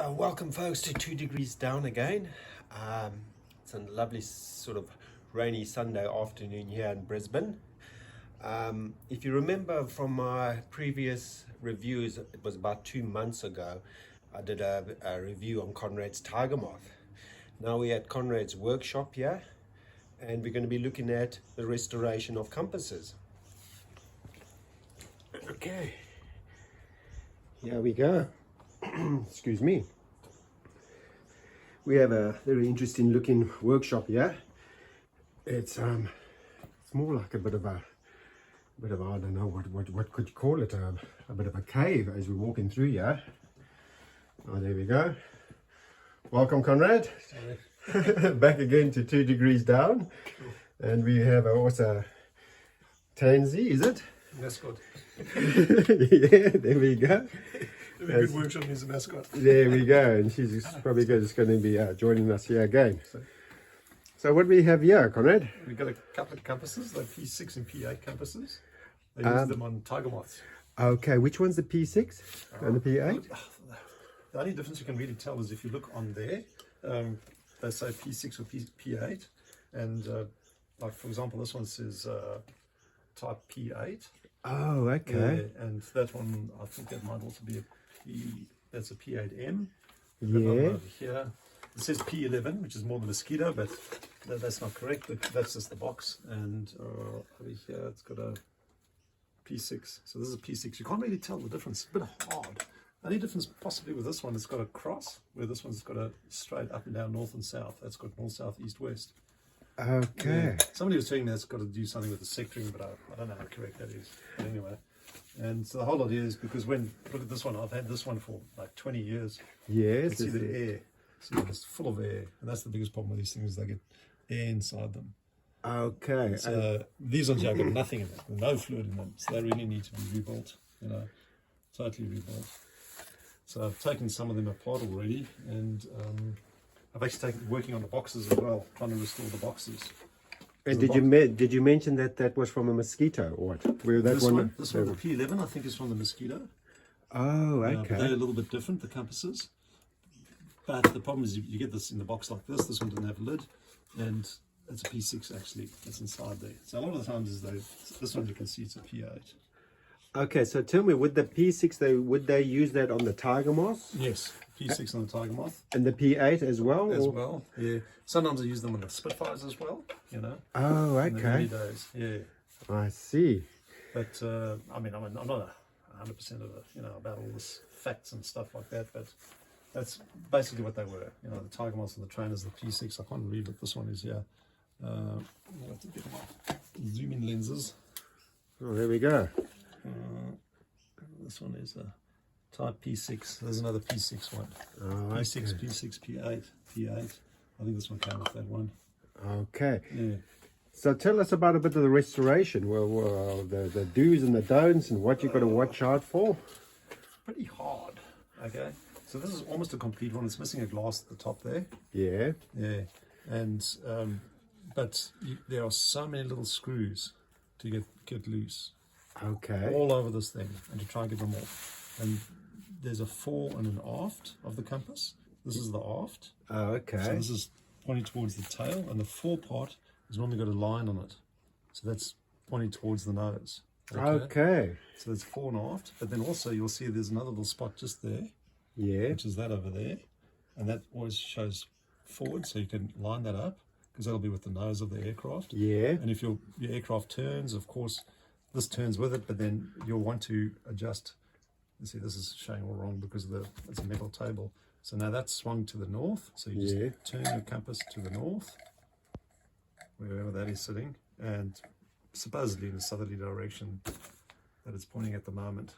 Welcome folks to 2 Degrees Down again. It's a lovely sort of rainy Sunday afternoon here in Brisbane. If you remember from my previous reviews, it was about 2 months ago, I did a review on Conrad's Tiger Moth. Now we're at Conrad's workshop here and we're going to be looking at the restoration of compasses. Okay, here we go. Excuse me. We have a very interesting looking workshop here. It's more like a bit of a I don't know what could you call it, a bit of a cave as we're walking through here. Oh, there we go. Welcome, Conrad. Back again to 2 Degrees Down. And we have also Tansy, is it? Mascot. Yeah, there we go. A good workshop needs a mascot. There we go, and she's probably just going to be joining us here again. So what do we have here, Conrad? We've got a couple of compasses, like P6 and P8 compasses. They use them on tiger moths. Okay, which one's the P6 and the P8? The only difference you can really tell is if you look on there, they say P6 or P8, and like for example, this one says type P8. Oh, okay. Yeah, and that one, I think that might also be that's a P8M. Yeah. Over here, it says P11, which is more the mosquito, but that's not correct. That's just the box. And over here, it's got a P6. So this is a P6. You can't really tell the difference. It's a bit hard. The only difference possibly with this one, it's got a cross, where this one's got a straight up and down north and south. That's got north, south, east, west. Okay. Yeah. Somebody was saying that's got to do something with the sectoring, but I don't know how correct that is. But anyway, and so the whole idea is because look at this one, I've had this one for like 20 years. Yes. You can see the air. So it's full of air, and that's the biggest problem with these things. They get air inside them. Okay. So these ones have got nothing in them, no fluid in them, so they really need to be rebuilt. Totally rebuilt. So I've taken some of them apart already, and I've actually working on the boxes as well, trying to restore the boxes. And did you mention that was from a mosquito or what? Where that this one, the P11, I think is from the mosquito. Oh, okay. They're a little bit different, the compasses. But the problem is you get this in the box like this. This one didn't have a lid, and it's a P6 actually. It's inside there. So a lot of the times this one you can see it's a P8. Okay, so tell me, with the P6, would they use that on the tiger moth? Yes, P6 on the tiger moth. And the P8 as well? As well, yeah. Sometimes I use them on the Spitfires as well, Oh, in the early okay. days, yeah. I see. But I'm not 100% of about all this facts and stuff like that, but that's basically what they were. The tiger moths and the trainers, the P6. I can't read what this one is here. I'll have to get my zoom in lenses. Oh, there we go. This one is a type P6. There's another P6 one. Oh, P6, okay. P6, P8, P8. I think this one came with that one. Okay. Yeah. So tell us about a bit of the restoration. Well, the do's and the don'ts and what you've got to watch out for. Pretty hard. Okay. So this is almost a complete one. It's missing a glass at the top there. Yeah. Yeah. And but there are so many little screws to get loose. Okay. All over this thing, and to try and get them off. And there's a fore and an aft of the compass. This is the aft. Oh, okay. So this is pointing towards the tail, and the fore part has normally got a line on it. So that's pointing towards the nose. Okay. So that's fore and aft. But then also you'll see there's another little spot just there, Yeah. which is that over there. And that always shows forward, so you can line that up, because that'll be with the nose of the aircraft. Yeah. And if your aircraft turns, of course, this turns with it, but then you'll want to adjust. You see, this is showing all wrong because it's a metal table. So now that's swung to the north. So you just turn your compass to the north, wherever that is sitting, and supposedly in a southerly direction that it's pointing at the moment.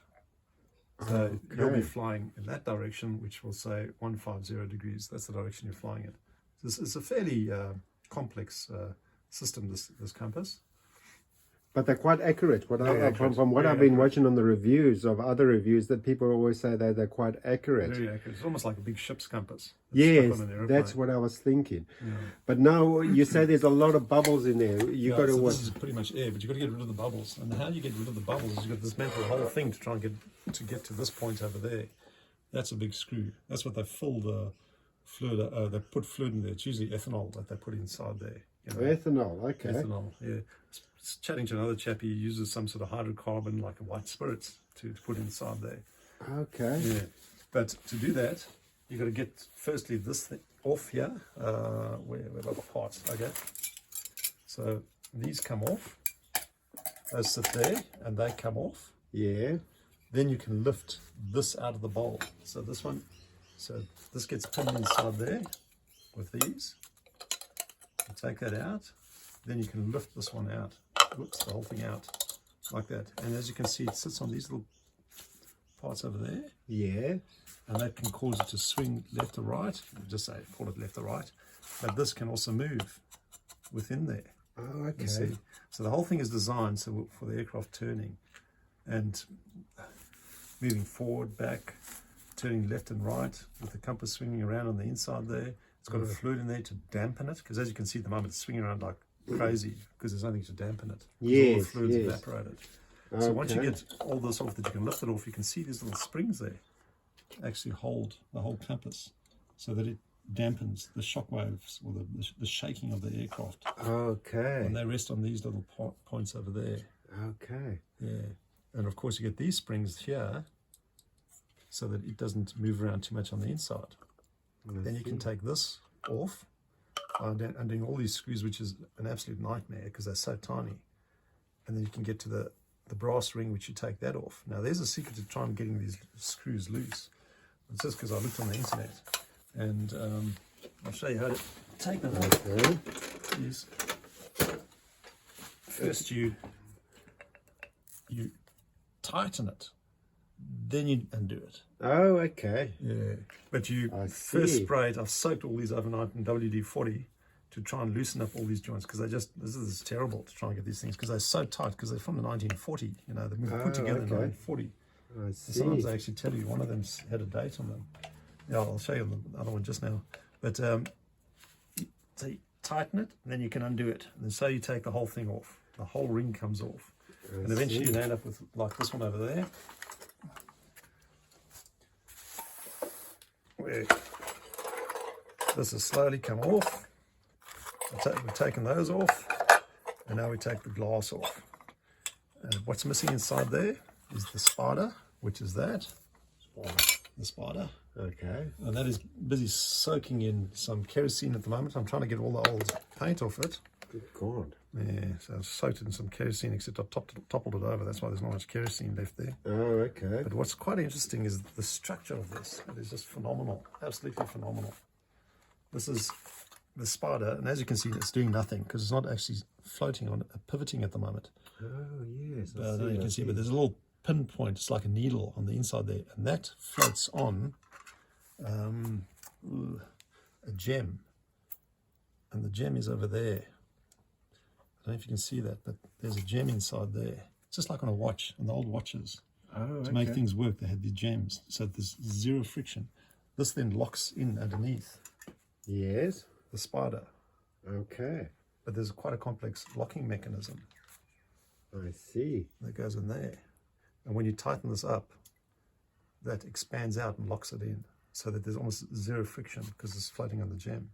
So you'll be flying in that direction, which will say 150 degrees. That's the direction you're flying in. This is a fairly complex system, this compass. But they're quite accurate. From what Very I've been accurate. watching on the reviews of other reviews, that people always say that they're quite accurate. Very accurate. It's almost like a big ship's compass. Yes, that's what I was thinking. Yeah. But now you say there's a lot of bubbles in there. You got to so watch. this is pretty much air, but you've got to get rid of the bubbles. And how you get rid of the bubbles is you've got to dismantle the whole thing to try and get to this point over there. That's a big screw. That's what they fill the fluid. They put fluid in there. It's usually ethanol that they put inside there. Ethanol, okay. Ethanol, yeah. Chatting to another chap, he uses some sort of hydrocarbon, like a white spirits, to put inside there. Okay. Yeah. But to do that, you got to get firstly this thing off here. Where are the parts? Okay. So these come off. They sit there and they come off. Yeah. Then you can lift this out of the bowl. So this one, so this gets pinned inside there with these. You take that out. Then you can lift this one out. Whoops, the whole thing out like that. And as you can see, it sits on these little parts over there. Yeah. And that can cause it to swing left or right. Just say, call it left or right. But this can also move within there. Oh, okay. You see? So the whole thing is designed so for the aircraft turning and moving forward, back, turning left and right with the compass swinging around on the inside there. It's got a fluid in there to dampen it, because as you can see at the moment, it's swinging around like crazy because there's nothing to dampen it. Yes, all the fluid's yes. evaporated. So once you get all this off, that you can lift it off, you can see these little springs there actually hold the whole compass so that it dampens the shock waves or the shaking of the aircraft. Okay. And they rest on these little points over there. Okay. Yeah. And of course you get these springs here so that it doesn't move around too much on the inside. Then you can take this off undoing all these screws, which is an absolute nightmare because they're so tiny. And then you can get to the brass ring, which you take that off. Now there's a secret to try and getting these screws loose. It's just because I looked on the internet, and I'll show you how to take them off. Okay. Yes. First you tighten it, then you undo it. Oh, okay. Yeah, but you I first see. spray it. I've soaked all these overnight in WD-40 to try and loosen up all these joints, because this is terrible to try and get these things because they're so tight, because they're from the 1940. You know, they've been put together in okay. 1940. I And see. sometimes they actually tell you one of them's had a date on them. Yeah, I'll show you the other one just now. But so you tighten it, and then you can undo it. And then so you take the whole thing off. The whole ring comes off. And eventually you end up with like this one over there, where this has slowly come off. We've taken those off, and now we take the glass off. And what's missing inside there is the spider, which is that. The spider. Okay. And that is busy soaking in some kerosene at the moment. I'm trying to get all the old paint off it. Good God. Yeah, so I've soaked it in some kerosene, except I've toppled it over. That's why there's not much kerosene left there. Oh, okay. But what's quite interesting is the structure of this. It is just phenomenal, absolutely phenomenal. This is the spider, and as you can see, it's doing nothing because it's not actually floating on, pivoting at the moment. Oh, yes. I don't know if you can see, but there's a little pinpoint. It's like a needle on the inside there, and that floats on a gem, and the gem is over there. I don't know if you can see that, but there's a gem inside there. It's just like on a watch, on the old watches. Oh, To make things work, they had these gems, so there's zero friction. This then locks in underneath Yes. the spider, Okay. but there's quite a complex locking mechanism I see. that goes in there. And when you tighten this up, that expands out and locks it in, so that there's almost zero friction because it's floating on the gem.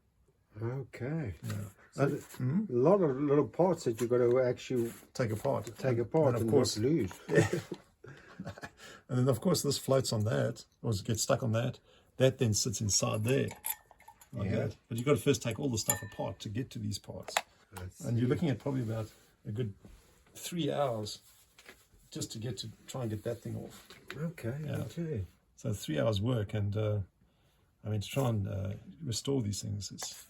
Okay. Yeah. So a lot of little parts that you've got to actually Take apart. take apart of and course, not lose. and then of course this floats on that, or gets stuck on that. That then sits inside there, like Yeah. that. But you've got to first take all the stuff apart to get to these parts. I And you're see. looking at probably about a good 3 hours just to try and get that thing off. Okay. Yeah. Okay. So 3 hours work, and I mean, to try and restore these things, it's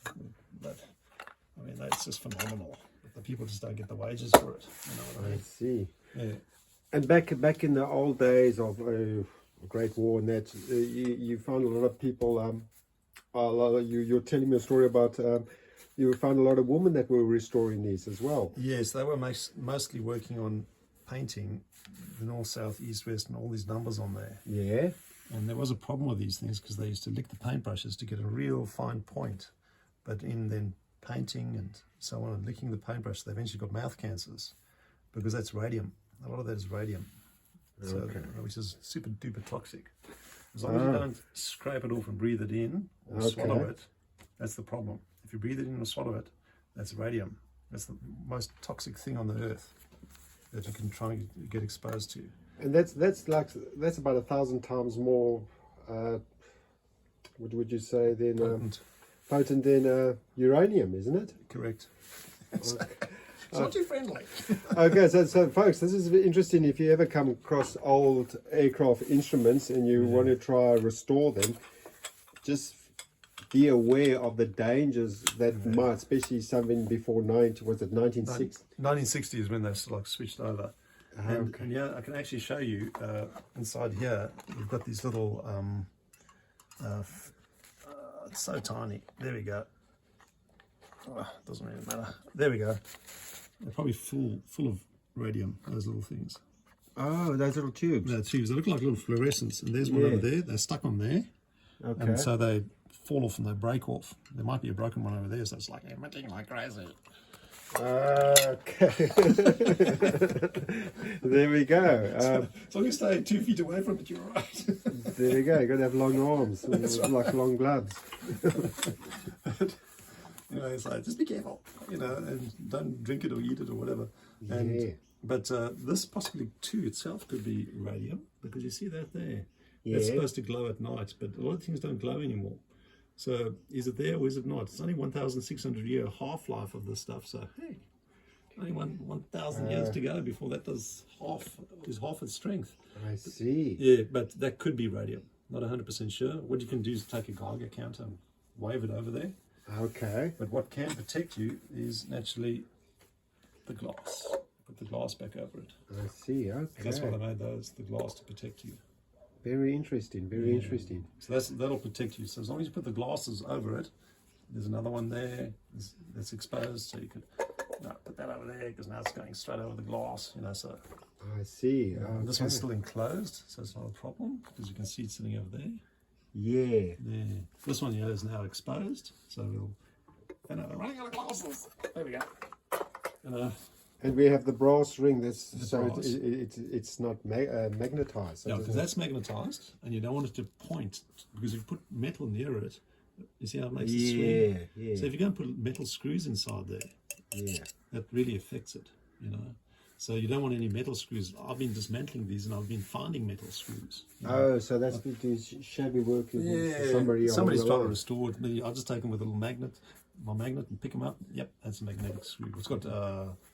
just phenomenal. But the people just don't get the wages for it. You know what I I mean? see. Yeah. And back in the old days of Great War and that, you found a lot of people. You're telling me a story about you found a lot of women that were restoring these as well. Yes, they were mostly working on painting the north, south, east, west, and all these numbers on there. Yeah. And there was a problem with these things because they used to lick the paintbrushes to get a real fine point. But in then painting and so on and licking the paintbrush, they eventually got mouth cancers because that's radium. A lot of that is radium, so, Okay. which is super duper toxic. As long as you don't scrape it off and breathe it in or swallow it, that's the problem. If you breathe it in or swallow it, that's radium. That's the most toxic thing on the earth that you can try and get exposed to. And that's about 1,000 times more. What would you say then? Potent than uranium, isn't it? Correct. It's not too friendly. Okay, so folks, this is interesting. If you ever come across old aircraft instruments and you want to try and restore them, just be aware of the dangers that might, especially something before 1960? 1960 is when they like switched over. And yeah, I can actually show you inside here. We've got these little. It's so tiny. There we go. Oh, doesn't really matter. There we go. They're probably full of radium. Those little things. Oh, those little tubes. They're tubes. They look like little fluorescents. And there's one over there. They're stuck on there. Okay. And so they fall off and they break off. There might be a broken one over there, so it's like emitting like crazy. Okay. There we go. As long as you stay 2 feet away from it, you're all right. There we go. You've got to have long arms, like long gloves. You know, it's like, just be careful, you know, and don't drink it or eat it or whatever. And, But this possibly too itself could be radium, because you see that there. Yeah. It's supposed to glow at night, but a lot of things don't glow anymore. So is it there or is it not? It's only 1,600 year half-life of this stuff. So hey, only 1,000 years to go before that does half its strength. I see. Yeah, but that could be radium. Not 100% sure. What you can do is take a Geiger counter and wave it over there. Okay. But what can protect you is naturally the glass. Put the glass back over it. I see. Okay. So that's why they made those, the glass to protect you. Very interesting. Very interesting. So that'll protect you. So as long as you put the glasses over it, there's another one there that's exposed. So you could put that over there, because now it's going straight over the glass. You know, so I see. this one's still enclosed, so it's not a problem, because you can see it sitting over there. Yeah. Yeah. This one here is now exposed, so we'll. We're running out of glasses. There we go. And we have the brass ring. That's brass. It's not magnetized. So yeah, because that's magnetized, and you don't want it to point, because if you put metal near it, you see how it makes it swing. Yeah. So if you go and put metal screws inside there, that really affects it. You know. So you don't want any metal screws. I've been dismantling these, and I've been finding metal screws. Oh, so that's shabby work for somebody. Somebody's trying to restore it. I'll just take them with a little magnet, my magnet, and pick them up. Yep, that's a magnetic screw. It's got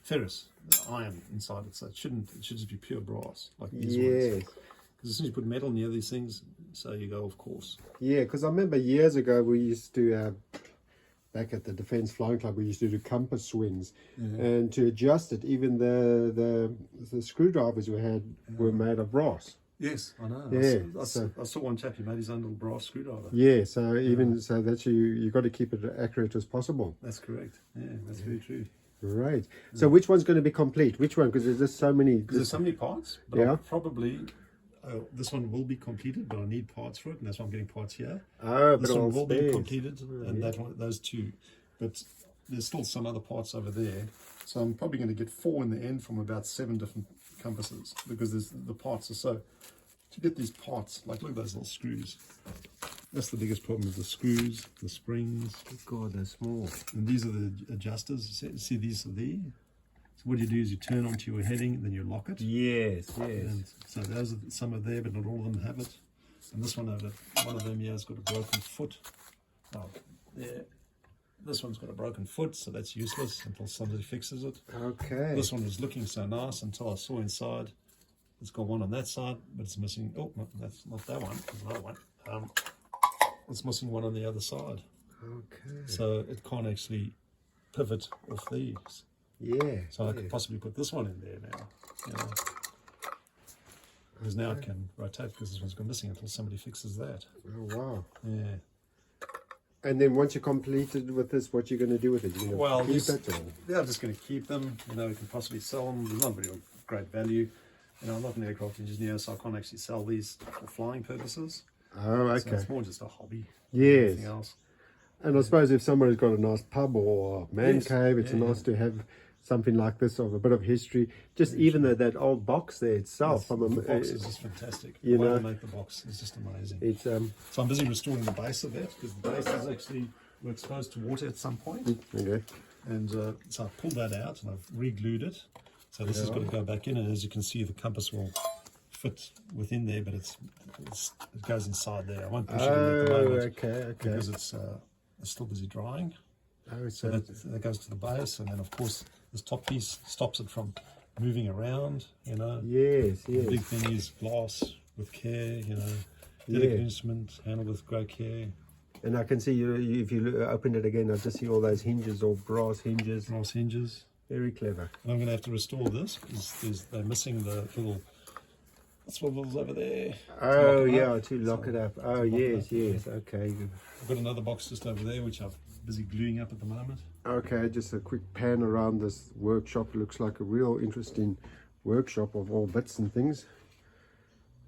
ferrous iron inside it, so it should just be pure brass, like these ones. Because as soon as you put metal near these things, so you go off course. Yeah, because I remember years ago we used to. Back at the Defence Flying Club, we used to do compass swings, and to adjust it, even the screwdrivers we had were made of brass. Yes, I know. Yeah, I saw one chap, he made his own little brass screwdriver. Yeah, so so that you got to keep it accurate as possible. That's correct. Yeah, that's very true. Right. So which one's going to be complete? Which one? Because there's just so many. There's so many parts. But I'll probably. This one will be completed, but I need parts for it, and that's why I'm getting parts here. Oh, this but one will be completed, and that one, those two. But there's still some other parts over there, so I'm probably going to get 4 in the end from about 7 different compasses, because the parts are so. To get these parts, like look at those little screws. That's the biggest problem: is the screws, the springs. God, they're small. And these are the adjusters. See these are there. So what you do is you turn onto your heading, then you lock it. Yes. And so those are some are there, but not all of them have it. And this one over, one of them here has got a broken foot. Oh, there. This one's got a broken foot, so that's useless until somebody fixes it. Okay. This one was looking so nice until I saw inside. It's got one on that side, but it's missing. Oh, no, that's not that one. There's another one. It's missing one on the other side. Okay. So it can't actually pivot off these. Yeah. So I could possibly put this one in there now. You know. Because now it can rotate, because this one's gone missing until somebody fixes that. Oh, wow. Yeah. And then once you're completed with this, what you're going to do with it? You're going to keep it? Or? Yeah, I'm just going to keep them. You know, we can possibly sell them. There's not really great value. You know, I'm not an aircraft engineer, so I can't actually sell these for flying purposes. Oh, okay. So it's more just a hobby. Yes. Anything else. And I suppose if somebody's got a nice pub or man cave, it's nice to have something like this, of a bit of history. Just even that old box there itself. The box is just fantastic. You The way know, they make the box is just amazing. it's So I'm busy restoring the base of that because the base is actually were exposed to water at some point. okay. And so I pulled that out and I've re-glued it. So this has got to go back in, and as you can see, the compass will fit within there, but it goes inside there. I won't push it in at the moment okay. because it's still busy drying. Oh, So that goes to the base, and then of course this top piece stops it from moving around. You know, yes, the yes. big thing is glass with care. You know, Yeah. delicate instrument handled with great care. And I can see if you open it again, I just see all those hinges, all brass hinges. Brass hinges. Very clever. And I'm going to have to restore this because they're missing the little swivels over there. Oh, lock it yeah, up. to lock it up. Oh, lock it yes, up, yes. Okay. I've got another box just over there which I'm busy gluing up at the moment. Okay, just a quick pan around this workshop. Looks like a real interesting workshop of all bits and things.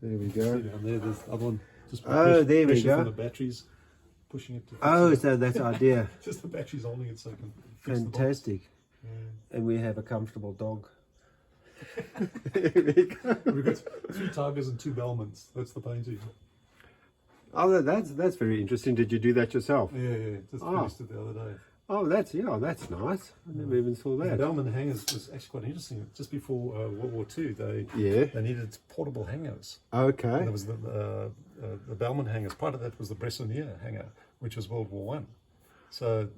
There we See go. down there, there's the other one. Just Oh, there we pressure go. from the batteries, pushing it to fix Oh, it. so that's idea. Just the batteries holding it so I can fix the box. Fantastic. And we have a comfortable dog. We've got 3 tigers and 2 Bellmans. That's the painting. Oh, that's very interesting. Did you do that yourself? Yeah. Just Ah. finished it the other day. Oh, that's nice. I never even saw The that. Bellman hangers was actually quite interesting. Just before World War II, they needed portable hangers. Okay. And there was the Bellman hangers. Part of that was the Bressonier hanger, which was World War One. So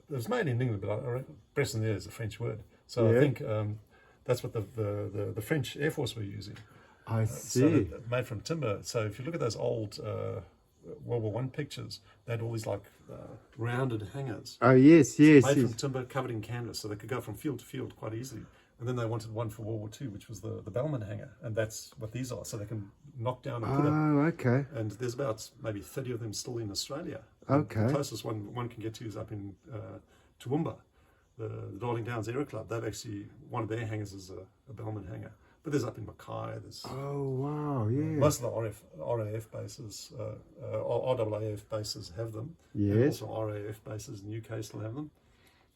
it was made in England, but Bressonier is a French word. So I think that's what the French Air Force were using. I So see. made from timber. So if you look at those old World War One pictures, they had all these like rounded hangers Oh, yes, yes, made from yes. timber, covered in canvas, so they could go from field to field quite easily. And then they wanted one for World War II, which was the Bellman hanger, and that's what these are. So they can knock down and put up. Oh, okay. And there's about maybe 30 of them still in Australia. Okay. The closest one can get to is up in Toowoomba, the Darling Downs Aero Club. They've actually, one of their hangers is a Bellman hanger. But there's up in Mackay, there's Oh, wow, yeah. most of the RAF bases, RAAF bases have them. And Yes. also RAF bases in the UK still have them.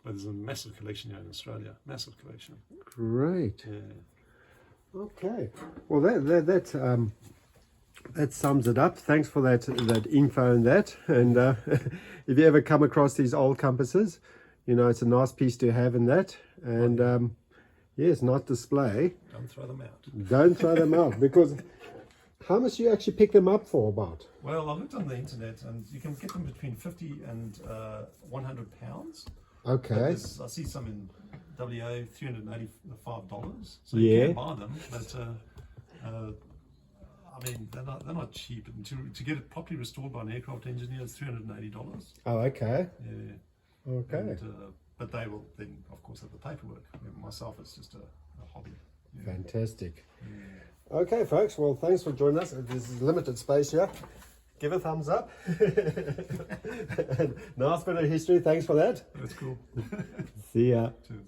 But there's a massive collection here in Australia. Massive collection. Great. Yeah. Okay. Well, that sums it up. Thanks for that info and that. And if you ever come across these old compasses, it's a nice piece to have in that. And yes, nice display. Don't throw them out. Don't throw them out, because how much do you actually pick them up for about? Well, I looked on the internet and you can get them between 50 and 100 pounds. Okay. I see some in WA, $385. So Yeah. you can buy them, but I mean, they're not cheap. And to get it properly restored by an aircraft engineer is $380. Oh, okay. Yeah. Okay. And, but they will then, of course, have the paperwork. Myself, it's just a hobby. Yeah. Fantastic. Okay, folks. Well, thanks for joining us. This is limited space here. Give a thumbs up. Nice bit of history. Thanks for that. That's cool. See ya. Cheers.